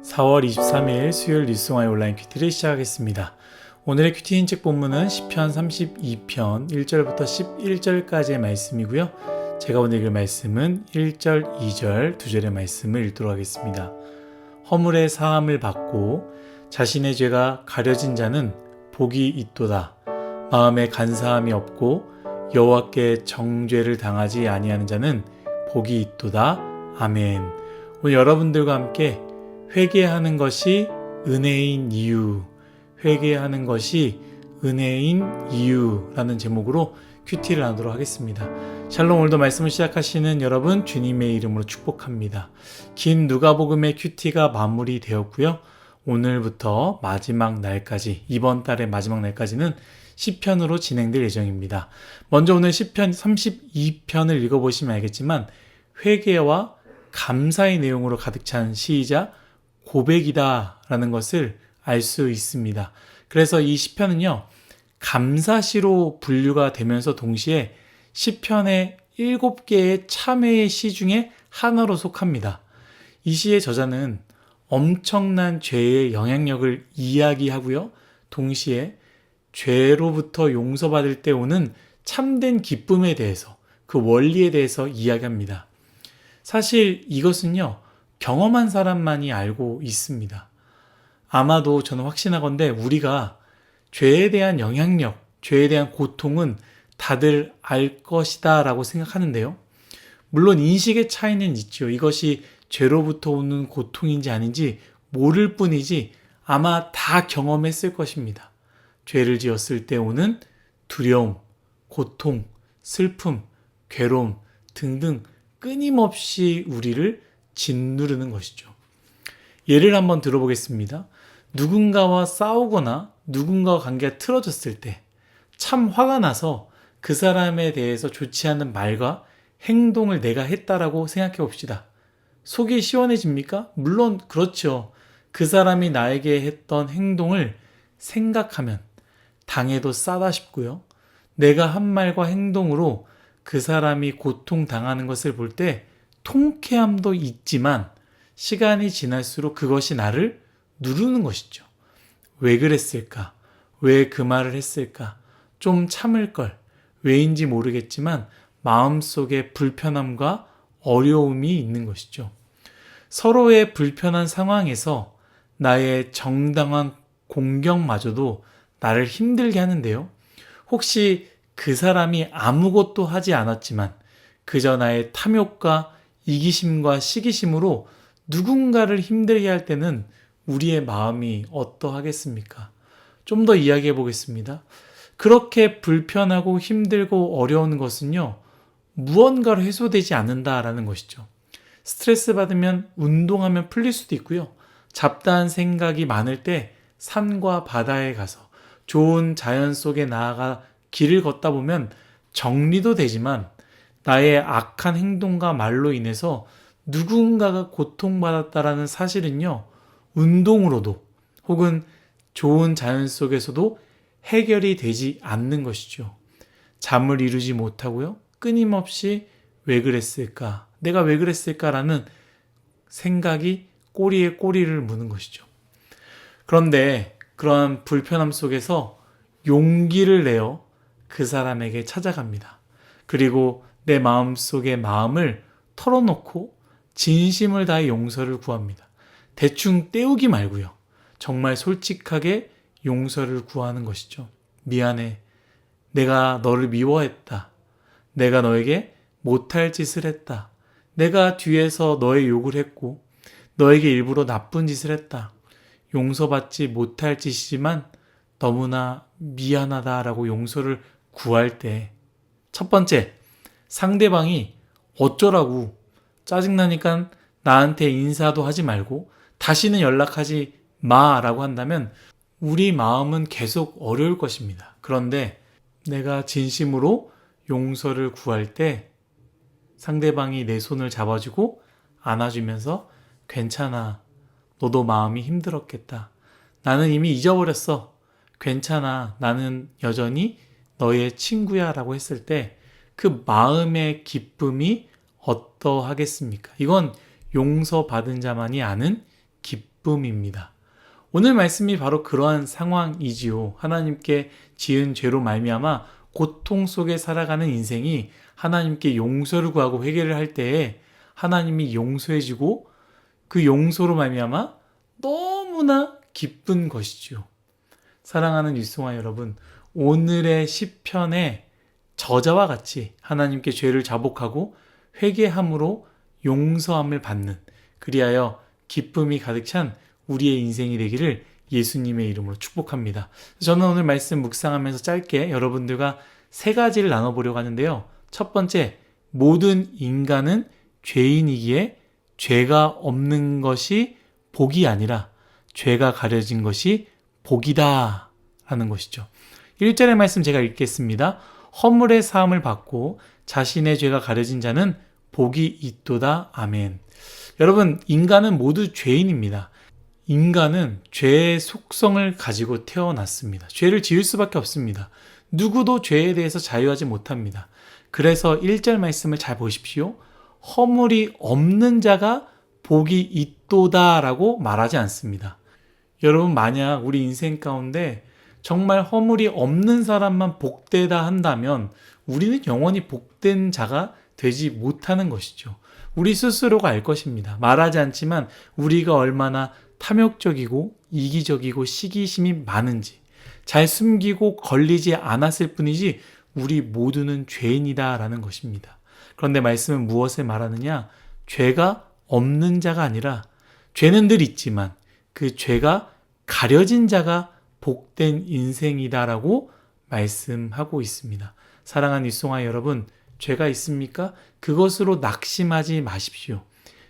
4월 23일 수요일 뉴스와의 온라인 큐티를 시작하겠습니다. 오늘의 큐티 인책 본문은 시편 32편 1절부터 11절까지의 말씀이고요. 제가 오늘 읽을 말씀은 1절, 2절, 2절의 말씀을 읽도록 하겠습니다. 허물의 사함을 받고 자신의 죄가 가려진 자는 복이 있도다. 마음에 간사함이 없고 여호와께 정죄를 당하지 아니하는 자는 복이 있도다. 아멘. 오늘 여러분들과 함께 회개하는 것이 은혜인 이유, 회개하는 것이 은혜인 이유라는 제목으로 큐티를 나누도록 하겠습니다. 샬롬. 오늘도 말씀을 시작하시는 여러분 주님의 이름으로 축복합니다. 긴 누가복음의 큐티가 마무리되었고요. 오늘부터 마지막 날까지, 이번 달의 마지막 날까지는 시편으로 진행될 예정입니다. 먼저 오늘 시편 32편을 읽어보시면 알겠지만 회개와 감사의 내용으로 가득 찬 시이자 고백이다 라는 것을 알 수 있습니다. 그래서 이 시편은요, 감사시로 분류가 되면서 동시에 시편의 7개의 참회의 시 중에 하나로 속합니다. 이 시의 저자는 엄청난 죄의 영향력을 이야기하고요, 동시에 죄로부터 용서받을 때 오는 참된 기쁨에 대해서, 그 원리에 대해서 이야기합니다. 사실 이것은요, 경험한 사람만이 알고 있습니다. 아마도 저는 확신하건대 우리가 죄에 대한 영향력, 죄에 대한 고통은 다들 알 것이다 라고 생각하는데요. 물론 인식의 차이는 있죠. 이것이 죄로부터 오는 고통인지 아닌지 모를 뿐이지 아마 다 경험했을 것입니다. 죄를 지었을 때 오는 두려움, 고통, 슬픔, 괴로움 등등 끊임없이 우리를 짓누르는 것이죠. 예를 한번 들어보겠습니다. 누군가와 싸우거나 누군가와 관계가 틀어졌을 때 참 화가 나서 그 사람에 대해서 좋지 않은 말과 행동을 내가 했다라고 생각해 봅시다. 속이 시원해집니까? 물론 그렇죠. 그 사람이 나에게 했던 행동을 생각하면 당해도 싸다 싶고요. 내가 한 말과 행동으로 그 사람이 고통당하는 것을 볼 때 통쾌함도 있지만 시간이 지날수록 그것이 나를 누르는 것이죠. 왜 그랬을까? 왜 그 말을 했을까? 좀 참을 걸. 왜인지 모르겠지만 마음속에 불편함과 어려움이 있는 것이죠. 서로의 불편한 상황에서 나의 정당한 공격마저도 나를 힘들게 하는데요. 혹시 그 사람이 아무것도 하지 않았지만 그저 나의 탐욕과 이기심과 시기심으로 누군가를 힘들게 할 때는 우리의 마음이 어떠하겠습니까? 좀 더 이야기해 보겠습니다. 그렇게 불편하고 힘들고 어려운 것은요, 무언가로 해소되지 않는다라는 것이죠. 스트레스 받으면 운동하면 풀릴 수도 있고요. 잡다한 생각이 많을 때 산과 바다에 가서 좋은 자연 속에 나아가 길을 걷다 보면 정리도 되지만 나의 악한 행동과 말로 인해서 누군가가 고통받았다라는 사실은요, 운동으로도 혹은 좋은 자연 속에서도 해결이 되지 않는 것이죠. 잠을 이루지 못하고요, 끊임없이 왜 그랬을까? 내가 왜 그랬을까라는 생각이 꼬리에 꼬리를 무는 것이죠. 그런데 그러한 불편함 속에서 용기를 내어 그 사람에게 찾아갑니다. 그리고 내 마음속의 마음을 털어놓고 진심을 다해 용서를 구합니다. 대충 때우기 말고요. 정말 솔직하게 용서를 구하는 것이죠. 미안해. 내가 너를 미워했다. 내가 너에게 못할 짓을 했다. 내가 뒤에서 너의 욕을 했고 너에게 일부러 나쁜 짓을 했다. 용서받지 못할 짓이지만 너무나 미안하다라고 용서를 구할 때 첫 번째, 상대방이 어쩌라고 짜증나니까 나한테 인사도 하지 말고 다시는 연락하지 마라고 한다면 우리 마음은 계속 어려울 것입니다. 그런데 내가 진심으로 용서를 구할 때 상대방이 내 손을 잡아주고 안아주면서 괜찮아. 너도 마음이 힘들었겠다. 나는 이미 잊어버렸어. 괜찮아. 나는 여전히 너의 친구야 라고 했을 때 그 마음의 기쁨이 어떠하겠습니까? 이건 용서받은 자만이 아는 기쁨입니다. 오늘 말씀이 바로 그러한 상황이지요. 하나님께 지은 죄로 말미암아 고통 속에 살아가는 인생이 하나님께 용서를 구하고 회개를 할 때에 하나님이 용서해주고 그 용서로 말미암아 너무나 기쁜 것이죠. 사랑하는 율송아 여러분, 오늘의 시편의 저자와 같이 하나님께 죄를 자복하고 회개함으로 용서함을 받는, 그리하여 기쁨이 가득 찬 우리의 인생이 되기를 예수님의 이름으로 축복합니다. 저는 오늘 말씀 묵상하면서 짧게 여러분들과 세 가지를 나눠보려고 하는데요. 첫 번째, 모든 인간은 죄인이기에 죄가 없는 것이 복이 아니라 죄가 가려진 것이 복이다 라는 것이죠. 1절의 말씀 제가 읽겠습니다. 허물의 사함을 받고 자신의 죄가 가려진 자는 복이 있도다. 아멘. 여러분, 인간은 모두 죄인입니다. 인간은 죄의 속성을 가지고 태어났습니다. 죄를 지을 수밖에 없습니다. 누구도 죄에 대해서 자유하지 못합니다. 그래서 1절 말씀을 잘 보십시오. 허물이 없는 자가 복이 있도다 라고 말하지 않습니다. 여러분, 만약 우리 인생 가운데 정말 허물이 없는 사람만 복되다 한다면 우리는 영원히 복된 자가 되지 못하는 것이죠. 우리 스스로가 알 것입니다. 말하지 않지만 우리가 얼마나 탐욕적이고 이기적이고 시기심이 많은지, 잘 숨기고 걸리지 않았을 뿐이지 우리 모두는 죄인이다 라는 것입니다. 그런데 말씀은 무엇을 말하느냐? 죄가 없는 자가 아니라 죄는 늘 있지만 그 죄가 가려진 자가 복된 인생이다라고 말씀하고 있습니다. 사랑하는 율송아 여러분, 죄가 있습니까? 그것으로 낙심하지 마십시오.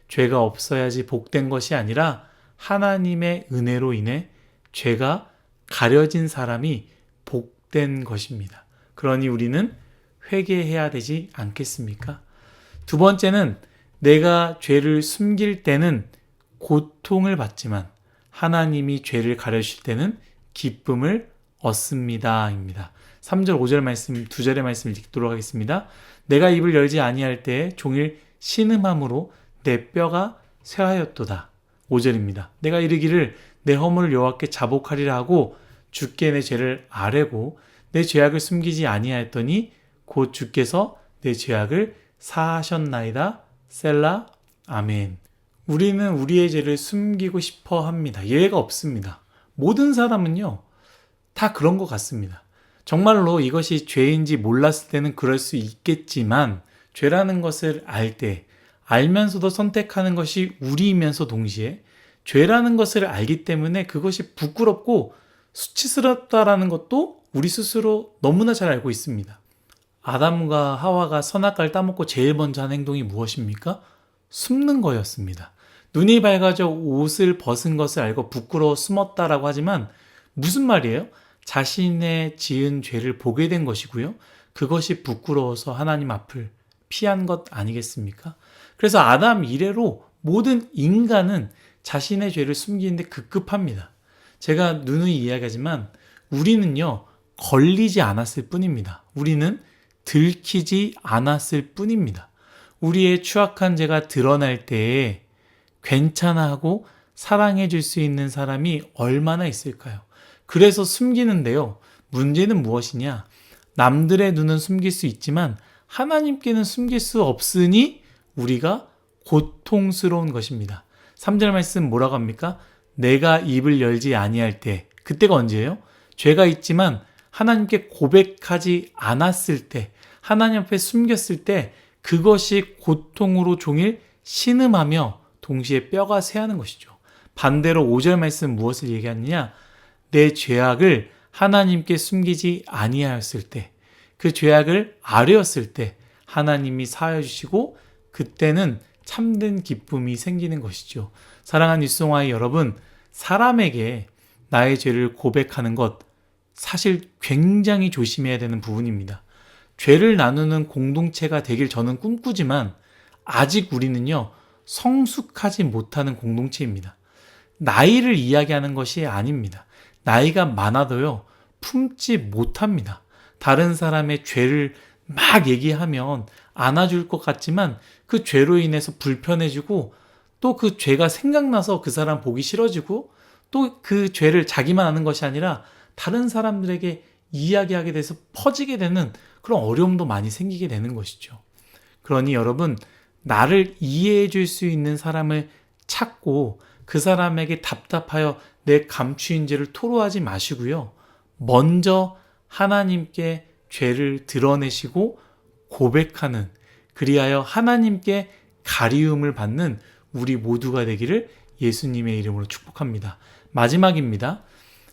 죄가 없어야지 복된 것이 아니라 하나님의 은혜로 인해 죄가 가려진 사람이 복된 것입니다. 그러니 우리는 회개해야 되지 않겠습니까? 두 번째는 내가 죄를 숨길 때는 고통을 받지만 하나님이 죄를 가려주실 때는 기쁨을 얻습니다. 입니다. 3절, 5절 말씀, 2절의 말씀을 읽도록 하겠습니다. 내가 입을 열지 아니할 때에 종일 신음함으로 내 뼈가 쇠하였도다. 5절입니다. 내가 이르기를 내 허물을 여호와께 자복하리라 하고 주께 내 죄를 아뢰고 내 죄악을 숨기지 아니하였더니 곧 주께서 내 죄악을 사하셨나이다. 셀라. 아멘. 우리는 우리의 죄를 숨기고 싶어 합니다. 예외가 없습니다. 모든 사람은요, 다 그런 것 같습니다. 정말로 이것이 죄인지 몰랐을 때는 그럴 수 있겠지만 죄라는 것을 알 때, 알면서도 선택하는 것이 우리이면서 동시에 죄라는 것을 알기 때문에 그것이 부끄럽고 수치스럽다라는 것도 우리 스스로 너무나 잘 알고 있습니다. 아담과 하와가 선악과를 따먹고 제일 먼저 한 행동이 무엇입니까? 숨는 거였습니다. 눈이 밝아져 옷을 벗은 것을 알고 부끄러워 숨었다라고 하지만 무슨 말이에요? 자신의 지은 죄를 보게 된 것이고요. 그것이 부끄러워서 하나님 앞을 피한 것 아니겠습니까? 그래서 아담 이래로 모든 인간은 자신의 죄를 숨기는데 급급합니다. 제가 누누이 이야기하지만 우리는요, 걸리지 않았을 뿐입니다. 우리는 들키지 않았을 뿐입니다. 우리의 추악한 죄가 드러날 때에 괜찮아 하고 사랑해 줄 수 있는 사람이 얼마나 있을까요? 그래서 숨기는데요. 문제는 무엇이냐? 남들의 눈은 숨길 수 있지만 하나님께는 숨길 수 없으니 우리가 고통스러운 것입니다. 3절 말씀 뭐라고 합니까? 내가 입을 열지 아니할 때, 그때가 언제예요? 죄가 있지만 하나님께 고백하지 않았을 때, 하나님 앞에 숨겼을 때 그것이 고통으로 종일 신음하며 동시에 뼈가 쇠하는 것이죠. 반대로 5절 말씀 무엇을 얘기하느냐? 내 죄악을 하나님께 숨기지 아니하였을 때, 그 죄악을 아뢰었을 때 하나님이 사하여 주시고 그때는 참된 기쁨이 생기는 것이죠. 사랑하는 율송아이 여러분, 사람에게 나의 죄를 고백하는 것 사실 굉장히 조심해야 되는 부분입니다. 죄를 나누는 공동체가 되길 저는 꿈꾸지만 아직 우리는요, 성숙하지 못하는 공동체입니다. 나이를 이야기하는 것이 아닙니다. 나이가 많아도요, 품지 못합니다. 다른 사람의 죄를 막 얘기하면 안아줄 것 같지만 그 죄로 인해서 불편해지고 또 그 죄가 생각나서 그 사람 보기 싫어지고 또 그 죄를 자기만 아는 것이 아니라 다른 사람들에게 이야기하게 돼서 퍼지게 되는 그런 어려움도 많이 생기게 되는 것이죠. 그러니 여러분, 나를 이해해 줄 수 있는 사람을 찾고 그 사람에게 답답하여 내 감추인 죄를 토로하지 마시고요. 먼저 하나님께 죄를 드러내시고 고백하는, 그리하여 하나님께 가리움을 받는 우리 모두가 되기를 예수님의 이름으로 축복합니다. 마지막입니다.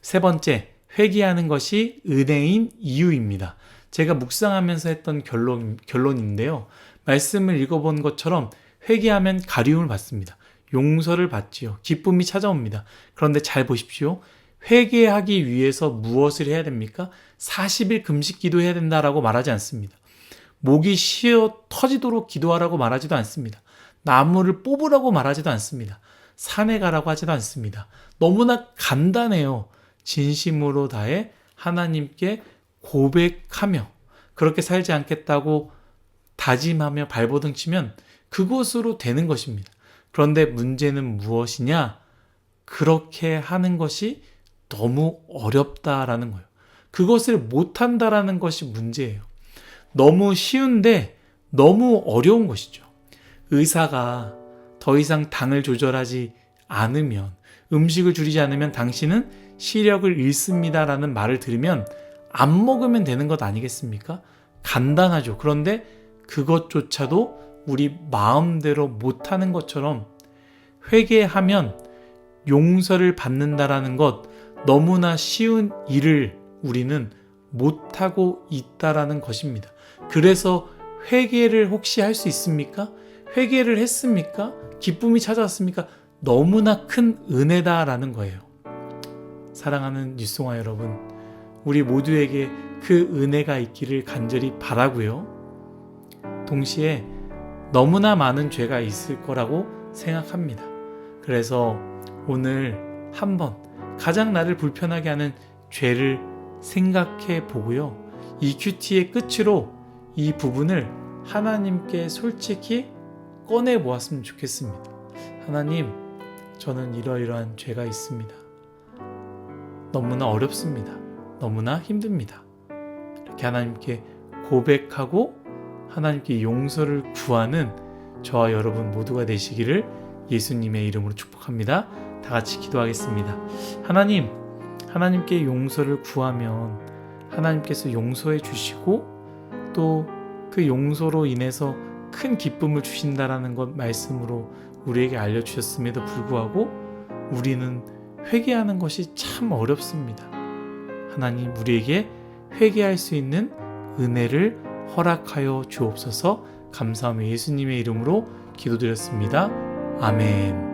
세 번째, 회개하는 것이 은혜인 이유입니다. 제가 묵상하면서 했던 결론인데요. 말씀을 읽어본 것처럼 회개하면 가리움을 받습니다. 용서를 받지요. 기쁨이 찾아옵니다. 그런데 잘 보십시오. 회개하기 위해서 무엇을 해야 됩니까? 40일 금식 기도해야 된다라고 말하지 않습니다. 목이 쉬어 터지도록 기도하라고 말하지도 않습니다. 나무를 뽑으라고 말하지도 않습니다. 산에 가라고 하지도 않습니다. 너무나 간단해요. 진심으로 다해 하나님께 고백하며 그렇게 살지 않겠다고 다짐하며 발버둥 치면 그것으로 되는 것입니다. 그런데 문제는 무엇이냐? 그렇게 하는 것이 너무 어렵다라는 거예요. 그것을 못한다라는 것이 문제예요. 너무 쉬운데 너무 어려운 것이죠. 의사가 더 이상 당을 조절하지 않으면, 음식을 줄이지 않으면 당신은 시력을 잃습니다라는 말을 들으면 안 먹으면 되는 것 아니겠습니까? 간단하죠. 그런데 그것조차도 우리 마음대로 못하는 것처럼 회개하면 용서를 받는다라는 것, 너무나 쉬운 일을 우리는 못하고 있다라는 것입니다. 그래서 회개를 혹시 할 수 있습니까? 회개를 했습니까? 기쁨이 찾아왔습니까? 너무나 큰 은혜다라는 거예요. 사랑하는 뉴송아 여러분, 우리 모두에게 그 은혜가 있기를 간절히 바라고요. 동시에 너무나 많은 죄가 있을 거라고 생각합니다. 그래서 오늘 한번 가장 나를 불편하게 하는 죄를 생각해 보고요. 이 큐티의 끝으로 이 부분을 하나님께 솔직히 꺼내 보았으면 좋겠습니다. 하나님, 저는 이러이러한 죄가 있습니다. 너무나 어렵습니다. 너무나 힘듭니다. 이렇게 하나님께 고백하고 하나님께 용서를 구하는 저와 여러분 모두가 되시기를 예수님의 이름으로 축복합니다. 다 같이 기도하겠습니다. 하나님, 하나님께 용서를 구하면 하나님께서 용서해 주시고 또 그 용서로 인해서 큰 기쁨을 주신다라는 것 말씀으로 우리에게 알려주셨음에도 불구하고 우리는 회개하는 것이 참 어렵습니다. 하나님, 우리에게 회개할 수 있는 은혜를 허락하여 주옵소서. 감사하며 예수님의 이름으로 기도드렸습니다. 아멘.